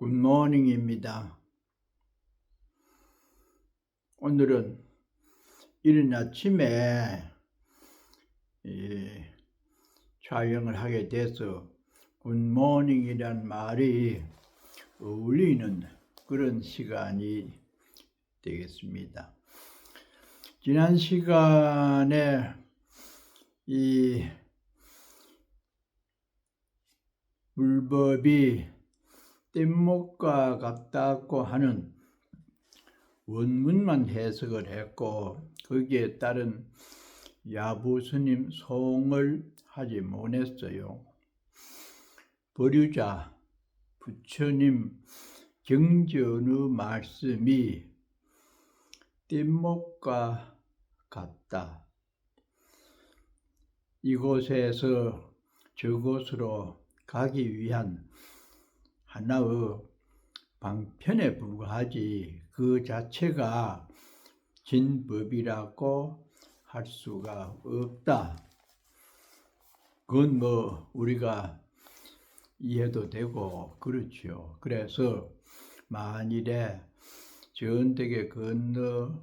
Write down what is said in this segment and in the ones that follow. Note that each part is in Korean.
굿모닝입니다. 오늘은 이른 아침에 촬영을 하게 돼서 굿모닝이란 말이 어울리는 그런 시간이 되겠습니다. 지난 시간에 이 불법이 뗏목과 같다고 하는 원문만 해석을 했고 거기에 따른 야부스님 소응을 하지 못했어요. 버류자 부처님 경전의 말씀이 뗏목과 같다. 이곳에서 저곳으로 가기 위한 하나의 방편에 불과하지 그 자체가 진법이라고 할 수가 없다. 그건 우리가 이해도 되고 그렇죠. 그래서 만일에 전되게 건너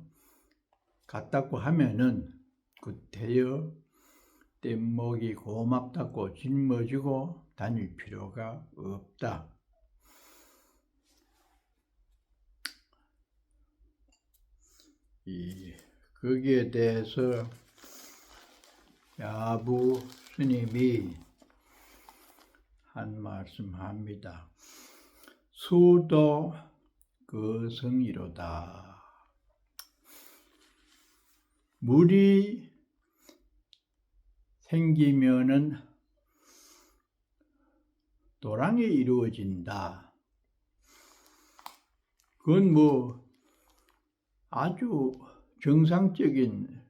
갔다고 하면은 그때여 뗏목이 고맙다고 짊어지고 다닐 필요가 없다. 거기에 대해서 야부 스님이 한 말씀 합니다. 수도 거성이로다. 물이 생기면은 도랑이 이루어진다. 그건 아주 정상적인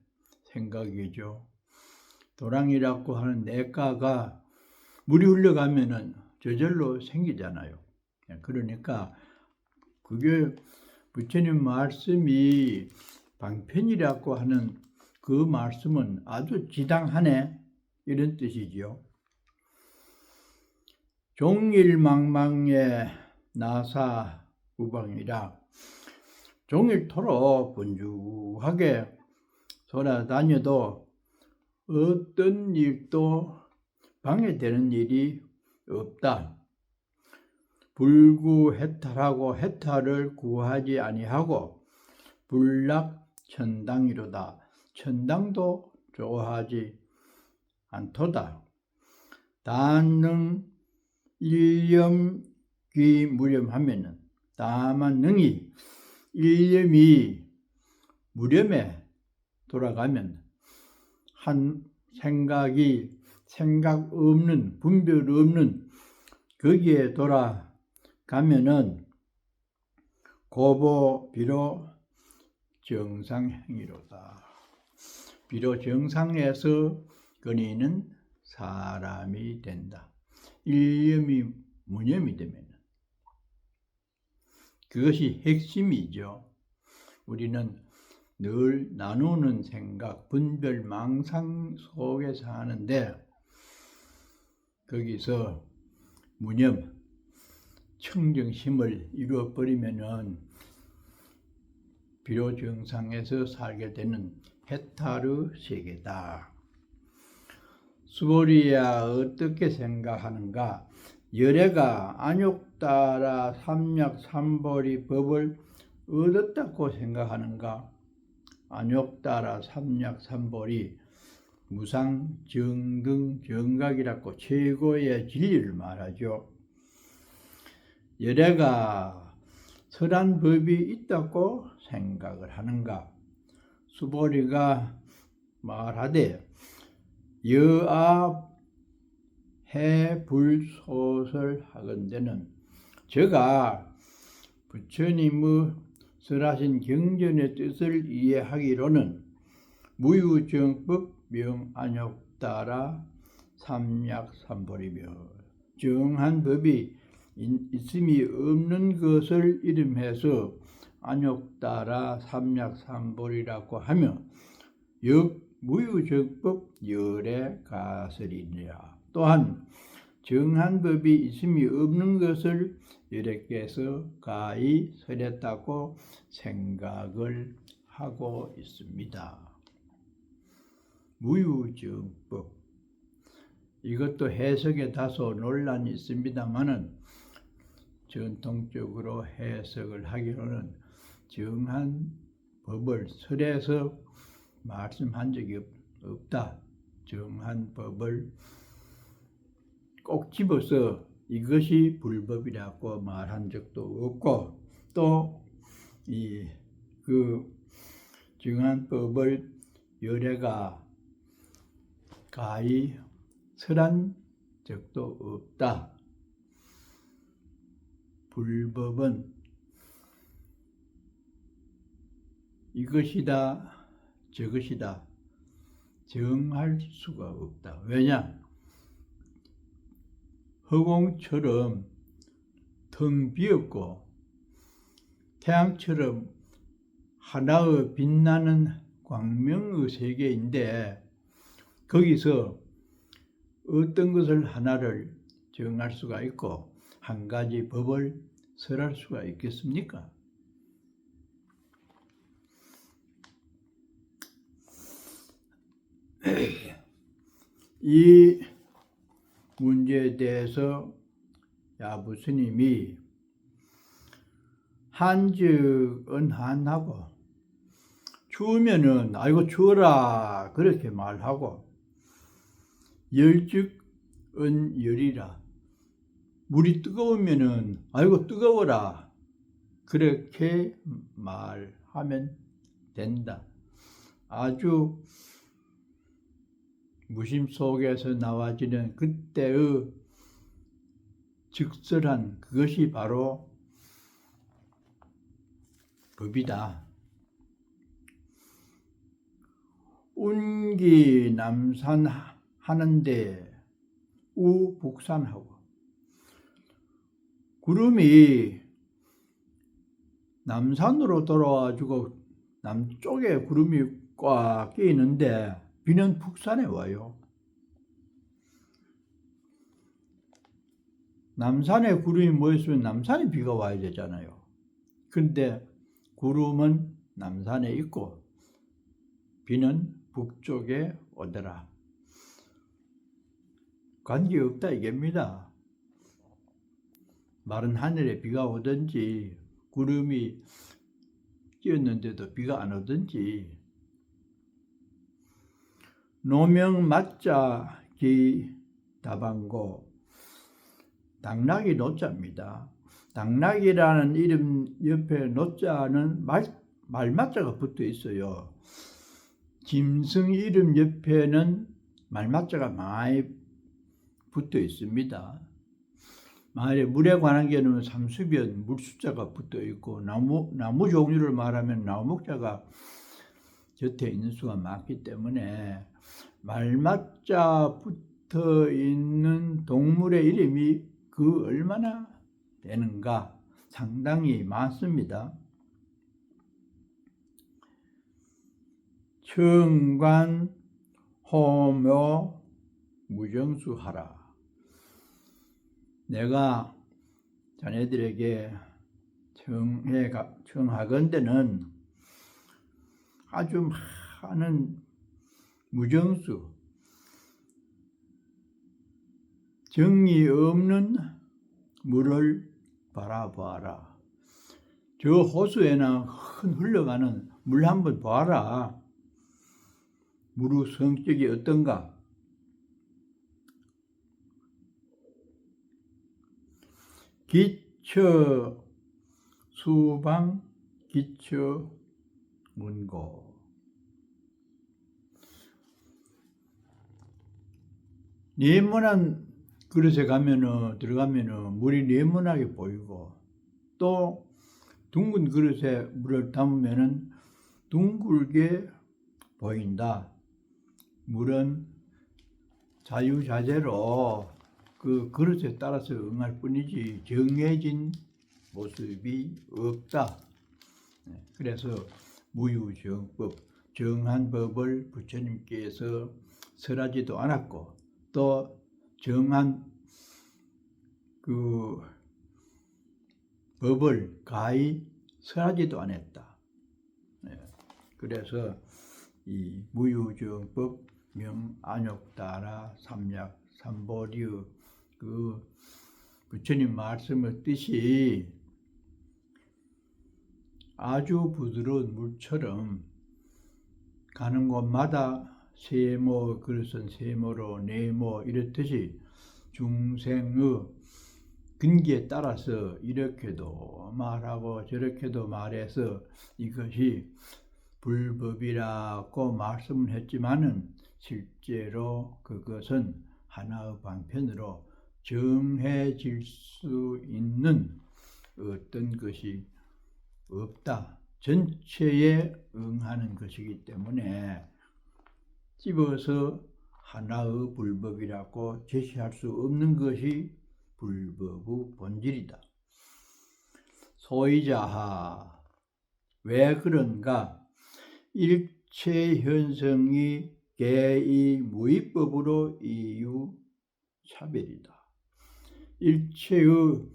생각이죠. 도랑이라고 하는 냇가가 물이 흘러가면은 저절로 생기잖아요. 그러니까 그게 부처님 말씀이 방편이라고 하는 그 말씀은 아주 지당하네 이런 뜻이지요. 종일망망의 나사 우방이라 종일토록 분주하게 돌아다녀도 어떤 일도 방해되는 일이 없다. 불구해탈하고 해탈을 구하지 아니하고 불락천당이로다. 천당도 좋아하지 않도다. 단능 일념귀무렴하면은 다만 능히 일념이 무렴에 돌아가면 한 생각 없는 분별 없는 거기에 돌아가면은 고보 비로 정상행위로다. 비로 정상에서 거니는 사람이 된다. 일념이 무념이 되면 그것이 핵심이죠. 우리는 늘 나누는 생각, 분별, 망상 속에서 하는데 거기서 무념, 청정심을 이루어버리면은 비로 정상에서 살게 되는 해탈의 세계다. 수보리야 어떻게 생각하는가? 열애가 안욕따라 삼약삼보리 법을 얻었다고 생각하는가? 안욕따라 삼약삼보리 무상, 정등, 정각이라고 최고의 진리를 말하죠. 열애가 설한 법이 있다고 생각을 하는가? 수보리가 말하되 여아 해불소설 하건대는 제가 부처님의 설하신 경전의 뜻을 이해하기로는 무유정법 명안욕따라 삼약삼보리며 정한 법이 있음이 없는 것을 이름해서 안욕따라 삼약삼보리라고 하며 역 무유정법 열에 가설이니라. 또한 정한 법이 있음이 없는 것을 여래께서 가히 설했다고 생각을 하고 있습니다. 무유정법, 이것도 해석에 다소 논란이 있습니다만은 전통적으로 해석을 하기로는 정한 법을 설에서 말씀한 적이 없다. 정한 법을 꼭 집어서 이것이 불법이라고 말한 적도 없고, 또 그 정한 법을 여래가 가히 설한 적도 없다. 불법은 이것이다 저것이다 정할 수가 없다. 왜냐? 허공처럼 텅 비었고 태양처럼 하나의 빛나는 광명의 세계인데, 거기서 어떤 것을 하나를 정할 수가 있고 한 가지 법을 설할 수가 있겠습니까? 이 문제에 대해서 야부 스님이 한즉은 한하고 추우면은 아이고 추워라 그렇게 말하고, 열즉은 열이라, 물이 뜨거우면은 아이고 뜨거워라 그렇게 말하면 된다. 아주 무심 속에서 나와지는 그때의 즉설한 그것이 바로 법이다. 운기남산 하는데 우북산하고, 구름이 남산으로 돌아와가지고 남쪽에 구름이 꽉 끼는데 비는 북산에 와요. 남산에 구름이 모였으면 남산에 비가 와야 되잖아요. 근데 구름은 남산에 있고 비는 북쪽에 오더라. 관계없다 이겁니다. 마른 하늘에 비가 오든지 구름이 끼었는데도 비가 안 오든지. 노명 맞자 기 다방고, 당나귀 노자입니다. 당나귀라는 이름 옆에 노자는 말맞자가 붙어 있어요. 짐승 이름 옆에는 말맞자가 많이 붙어 있습니다. 만약에 물에 관한 게는 삼수변 물숫자가 붙어 있고, 나무 종류를 말하면 나무목자가 곁에 있는 수가 많기 때문에 말맞자 붙어 있는 동물의 이름이 그 얼마나 되는가 상당히 많습니다. 청관 호묘 무정수하라. 내가 자네들에게 청하건대는 아주 많은 무정수, 정이 없는 물을 바라보아라. 저 호수에나 흘러가는 물 한번 봐라. 물의 성격이 어떤가? 기처 수방 기처 문고. 네모난 그릇에 들어가면은 물이 네모나게 보이고, 또 둥근 그릇에 물을 담으면은 둥글게 보인다. 물은 자유자재로 그 그릇에 따라서 응할 뿐이지 정해진 모습이 없다. 그래서 무유정법, 정한 법을 부처님께서 설하지도 않았고, 또 정한 그 법을 가히 설하지도 않았다. 예. 그래서 이 무유정법 명안욕따라 삼약 삼보류 그 부처님 말씀의 뜻이 아주 부드러운 물처럼 가는 곳마다 세모 그릇은 세모로 네모 이렇듯이 중생의 근기에 따라서 이렇게도 말하고 저렇게도 말해서 이것이 불법이라고 말씀을 했지만은 실제로 그것은 하나의 방편으로 정해질 수 있는 어떤 것이 없다. 전체에 응하는 것이기 때문에 집어서 하나의 불법이라고 제시할 수 없는 것이 불법의 본질이다. 소이자하 왜 그런가? 일체 현성이 개의 무위법으로 이유 차별이다. 일체의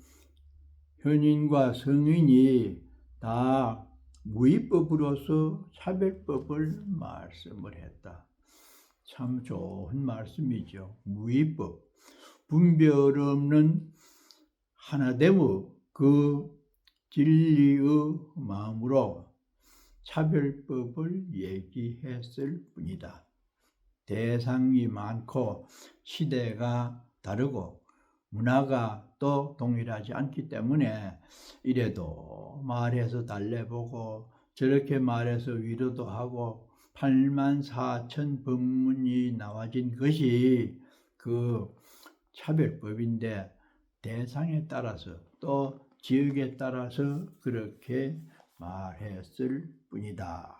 현인과 성인이 다 무위법으로서 차별법을 말씀을 했다. 참 좋은 말씀이죠. 무위법, 분별 없는 하나됨의 그 진리의 마음으로 차별법을 얘기했을 뿐이다. 대상이 많고 시대가 다르고 문화가 또 동일하지 않기 때문에 이래도 말해서 달래보고 저렇게 말해서 위로도 하고 84,000 법문이 나와진 것이 그 차별법인데 대상에 따라서 또 지역에 따라서 그렇게 말했을 뿐이다.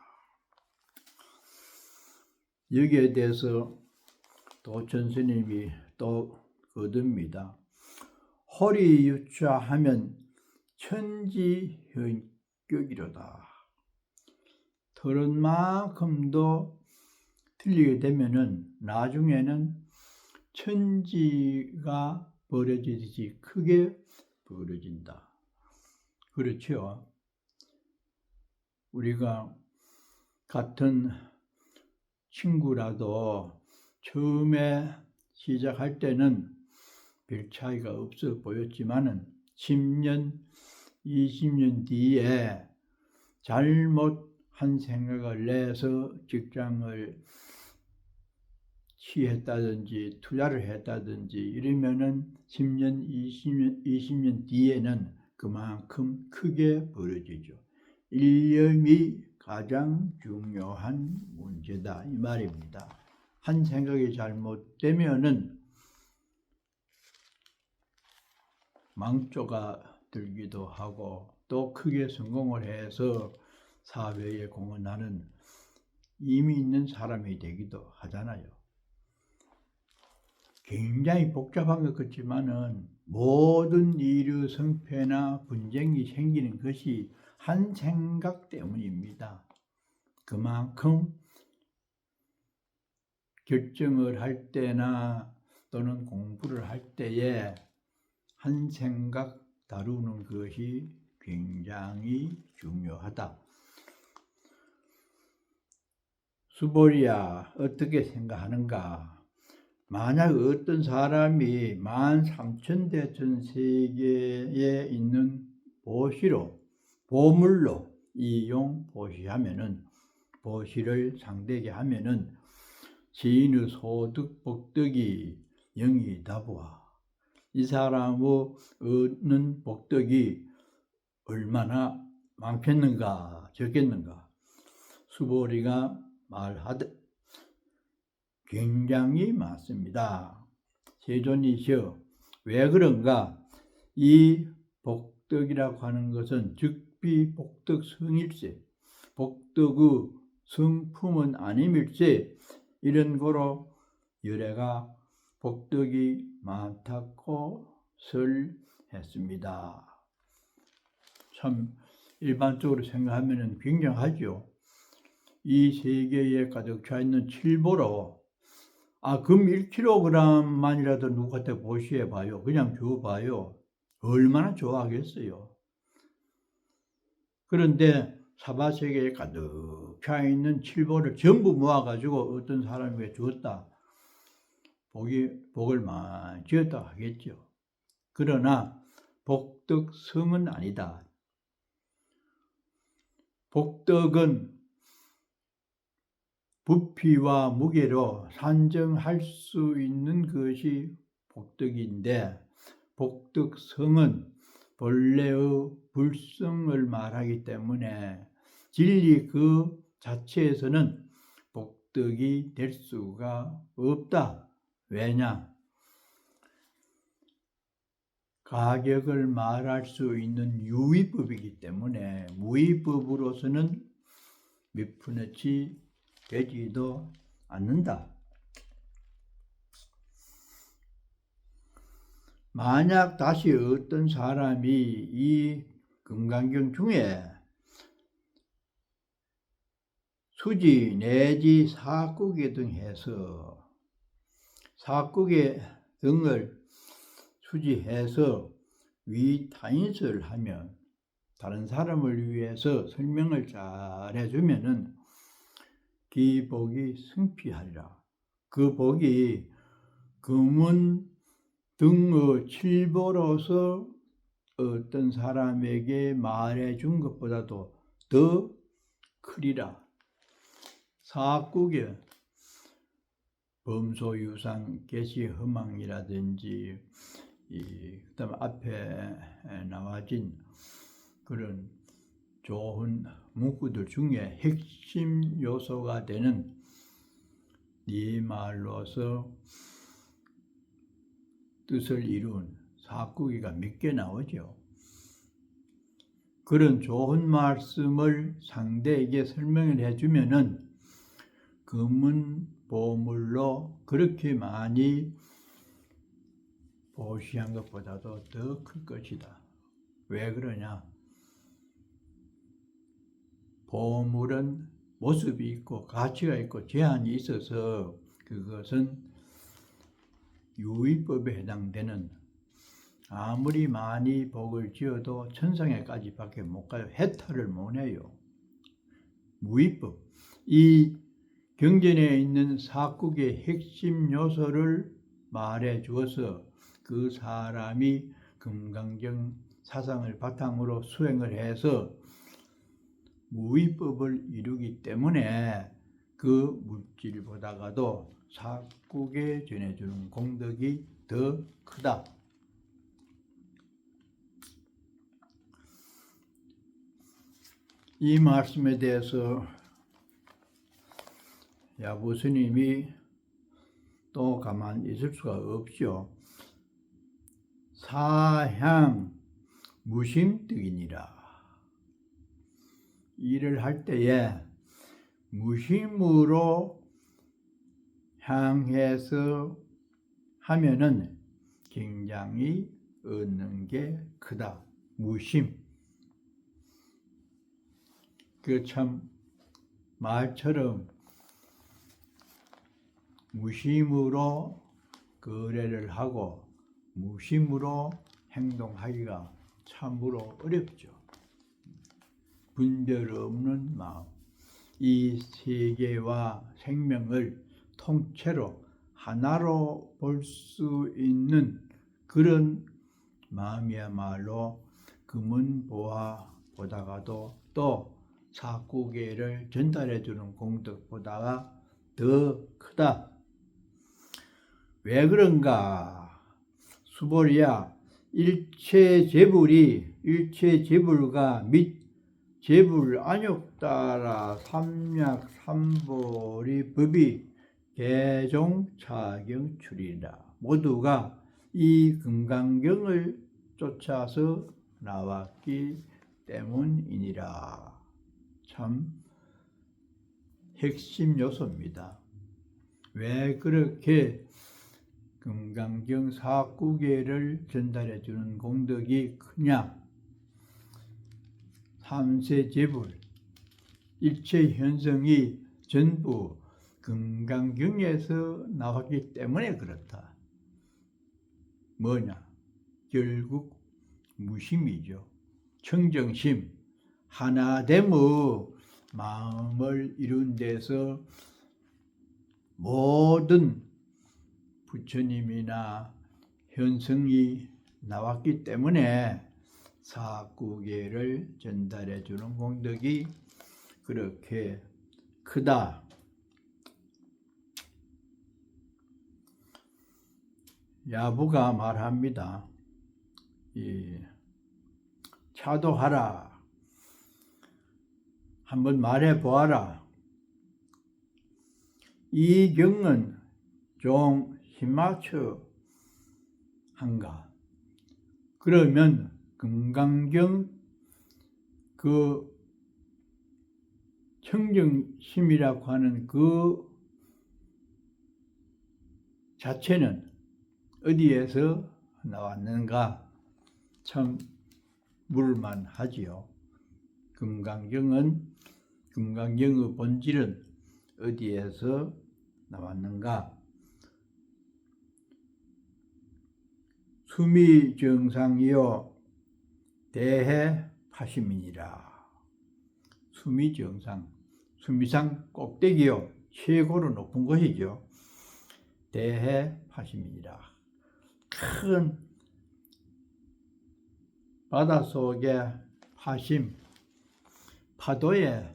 여기에 대해서 도천 스님이 또 거듭니다. 호리유추하면 천지현격이로다. 들은 만큼도 틀리게 되면은 나중에는 천지가 벌어지듯이 크게 벌어진다. 그렇죠. 우리가 같은 친구라도 처음에 시작할 때는 별 차이가 없어 보였지만은 10년, 20년 뒤에 잘못한 생각을 내서 직장을 취했다든지 투자를 했다든지 이러면은 10년, 20년 뒤에는 그만큼 크게 벌어지죠. 일념이 가장 중요한 문제다 이 말입니다. 한 생각이 잘못되면은 망조가 들기도 하고 또 크게 성공을 해서 사회에 공헌하는 이미 있는 사람이 되기도 하잖아요. 굉장히 복잡한 것 같지만은 모든 일의 성패나 분쟁이 생기는 것이 한 생각 때문입니다. 그만큼 결정을 할 때나 또는 공부를 할 때에 한 생각 다루는 것이 굉장히 중요하다. 수보리야 어떻게 생각하는가? 만약 어떤 사람이 13,000대 전 세계에 있는 보시로 보물로 이용 보시하면은 보시를 상대게 하면은 지인의 소득 복덕이 영이 다보아 이 사람의 얻는 복덕이 얼마나 많겠는가 적겠는가. 수보리가 말하듯 굉장히 많습니다. 세존이시여 왜 그런가? 이 복덕이라고 하는 것은 즉비 복덕성일세 복덕의 성품은 아님일세 이런 거로 열애가 복덕이 많다고 설했습니다. 참 일반적으로 생각하면 굉장하죠. 이 세계에 가득 차 있는 칠보로 금 1kg만이라도 누구한테 보시해봐요. 그냥 줘봐요. 얼마나 좋아하겠어요. 그런데 사바세계에 가득 차 있는 칠보를 전부 모아가지고 어떤 사람에게 주었다. 복을 많이 지었다 하겠죠. 그러나 복덕성은 아니다. 복덕은 부피와 무게로 산정할 수 있는 것이 복덕인데, 복덕성은 본래의 불성을 말하기 때문에 진리 그 자체에서는 복덕이 될 수가 없다. 왜냐? 가격을 말할 수 있는 유의법이기 때문에 무의법으로서는 몇 푼어치 되지도 않는다. 만약 다시 어떤 사람이 이 금강경 중에 수지 내지 사국에 등 해서 사국의 등을 수지해서 위타인설을 하면, 다른 사람을 위해서 설명을 잘 해주면은 그 복이 승피하리라. 그 복이 금은 등의 칠보로서 어떤 사람에게 말해준 것보다도 더 크리라. 사국의 범소유상 계시허망이라든지 그다음 앞에 나와진 그런 좋은 문구들 중에 핵심 요소가 되는 네 말로서 뜻을 이룬 사국이가 몇 개 나오죠. 그런 좋은 말씀을 상대에게 설명을 해주면은 금은 보물로 그렇게 많이 보시한 것보다도 더 클 것이다. 왜 그러냐? 보물은 모습이 있고 가치가 있고 제한이 있어서 그것은 유의법에 해당되는, 아무리 많이 복을 지어도 천상에까지 밖에 못 가요. 해탈을 못 해요. 무의법. 이 경전에 있는 사국의 핵심 요소를 말해 주어서 그 사람이 금강경 사상을 바탕으로 수행을 해서 무의법을 이루기 때문에 그 물질보다가도 사국에 전해주는 공덕이 더 크다. 이 말씀에 대해서 야부 스님이 또 가만히 있을 수가 없죠. 사향 무심득이니라. 일을 할 때에 무심으로 향해서 하면은 굉장히 얻는 게 크다. 무심. 그 참 말처럼 무심으로 거래를 하고 무심으로 행동하기가 참으로 어렵죠. 분별 없는 마음, 이 세계와 생명을 통째로 하나로 볼 수 있는 그런 마음이야말로 금은보화보다가도 또 사구계를 전달해주는 공덕보다가 더 크다. 왜 그런가? 수보리야, 일체 재불가 및 재불 안욕 따라 삼약 삼보리 법이 개종 차경 출이라. 모두가 이 금강경을 쫓아서 나왔기 때문이니라. 참 핵심 요소입니다. 왜 그렇게 금강경 사구계를 전달해 주는 공덕이 크냐? 삼세재불, 일체 현성이 전부 금강경에서 나왔기 때문에 그렇다. 뭐냐? 결국 무심이죠. 청정심, 하나됨의 마음을 이룬 데서 모든 부처님이나 현성이 나왔기 때문에 사구계를 전달해 주는功德이 그렇게 크다. 야부가 말합니다. 차도하라. 한번 말해 보아라. 이 경은 좀 힘맞춰 한가. 그러면 금강경 그 청정심이라고 하는 그 자체는 어디에서 나왔는가? 참 물만 하지요. 금강경의 본질은 어디에서 나왔는가? 수미정상이요 대해 파시민이라. 수미정상, 수미산 꼭대기요 최고로 높은 것이죠. 대해 파시민이라. 큰 바닷속의 파심, 파도의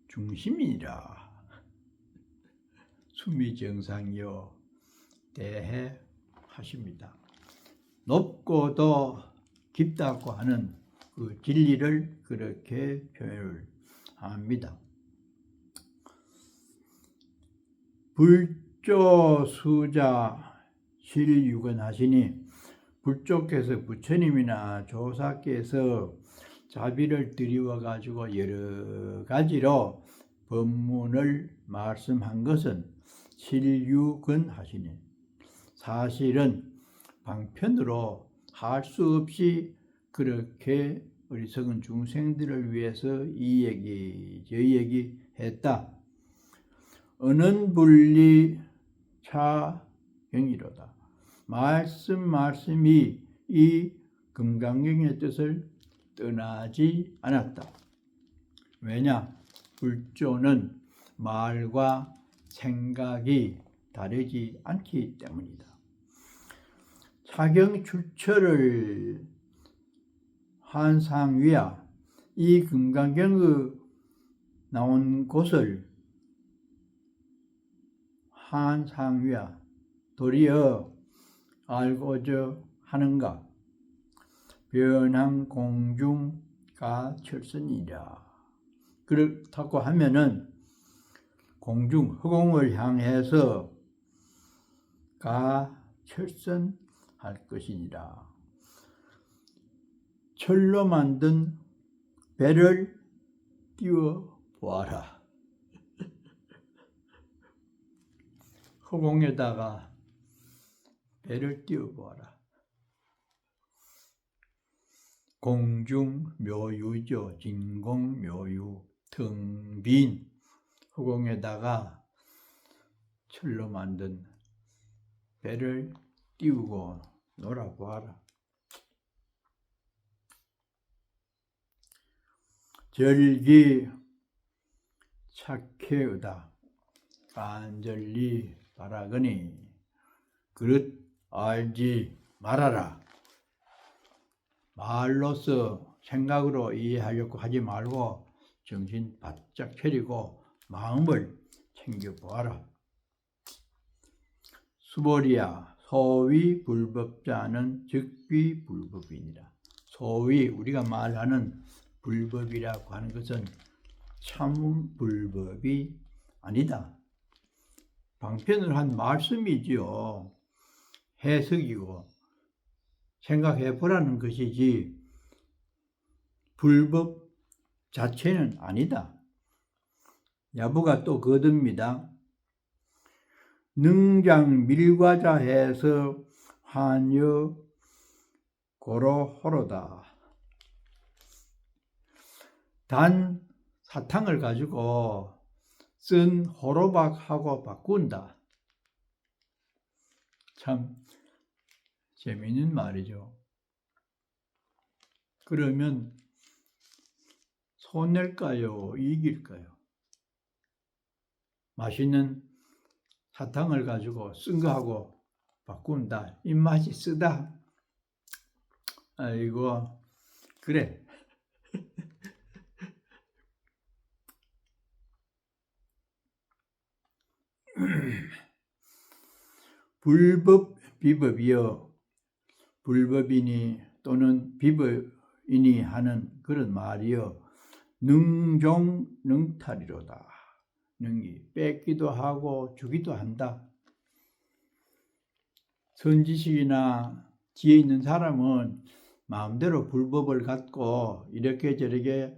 중심이라. 수미정상이요 대해 파십니다. 높고도 깊다고 하는 그 진리를 그렇게 표현을 합니다. 불조수자 실유건하시니 불조께서 부처님이나 조사께서 자비를 드리워 가지고 여러 가지로 법문을 말씀한 것은 실유건하시니 사실은 방편으로 할 수 없이 그렇게 어리석은 중생들을 위해서 이 얘기 저 얘기 했다. 은은분리 차경이로다. 말씀이 이 금강경의 뜻을 떠나지 않았다. 왜냐? 불조는 말과 생각이 다르지 않기 때문이다. 차경 출처를 한상위야 이 금강경의 나온 곳을 한상위야 도리어 알고자 하는가? 변한 공중가 철선이라. 그렇다고 하면은 공중 허공을 향해서 가 철선할 것이니라. 철로 만든 배를 띄워 보아라. 허공에다가 배를 띄워 보아라. 공중묘유죠. 진공묘유, 텅 빈 허공에다가 철로 만든 배를 띄우고 놀아보아라. 절기 착해의다. 간절히 바라거니 그릇 알지 말아라. 말로서 생각으로 이해하려고 하지 말고 정신 바짝 차리고 마음을 챙겨보아라. 수보리야 소위 불법자는 즉비 불법이니라. 소위 우리가 말하는 불법이라고 하는 것은 참 불법이 아니다. 방편을 한 말씀이지요. 해석이고 생각해 보라는 것이지 불법 자체는 아니다. 야부가 또 거듭니다. 능장 밀과자해서 환여 고로호로다. 단 사탕을 가지고 쓴 호로박하고 바꾼다. 참 재미있는 말이죠. 그러면 손낼까요? 이길까요? 맛있는 사탕을 가지고 쓴 거하고 바꾼다. 입맛이 쓰다. 아이고, 그래. 불법, 비법이여. 불법이니 또는 비법이니 하는 그런 말이여. 능종능탈이로다. 능이 뺏기도 하고 주기도 한다. 선지식이나 지혜 있는 사람은 마음대로 불법을 갖고 이렇게 저렇게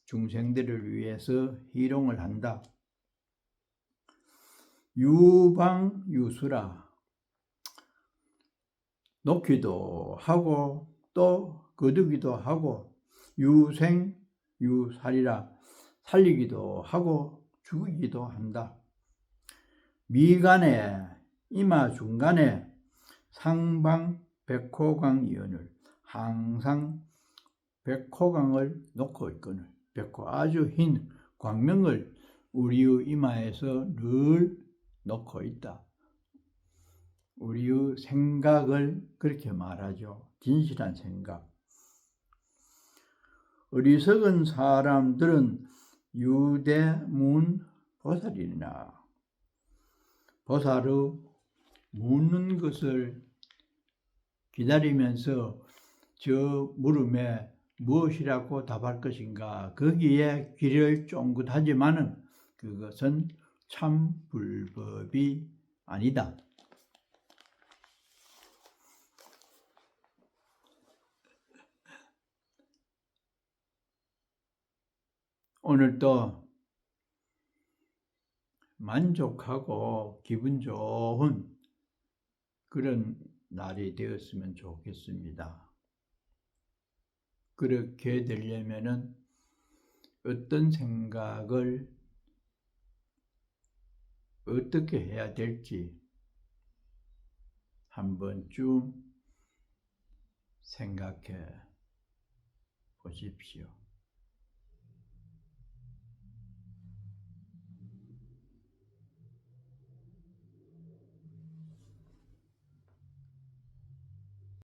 중생들을 위해서 희롱을 한다. 유방유수라. 놓기도 하고 또 거두기도 하고, 유생유살이라. 살리기도 하고 죽이기도 한다. 미간에 이마 중간에 상방백호강이언을, 항상 백호강을 놓고 있거늘. 백호 아주 흰 광명을 우리의 이마에서 늘 놓고 있다. 우리의 생각을 그렇게 말하죠. 진실한 생각. 어리석은 사람들은 유대문 보살이나. 보살의 묻는 것을 기다리면서 저 물음에 무엇이라고 답할 것인가, 거기에 귀를 쫑긋하지만은 그것은 참 불법이 아니다. 오늘도 만족하고 기분 좋은 그런 날이 되었으면 좋겠습니다. 그렇게 되려면은 어떤 생각을 어떻게 해야 될지 한 번쯤 생각해 보십시오.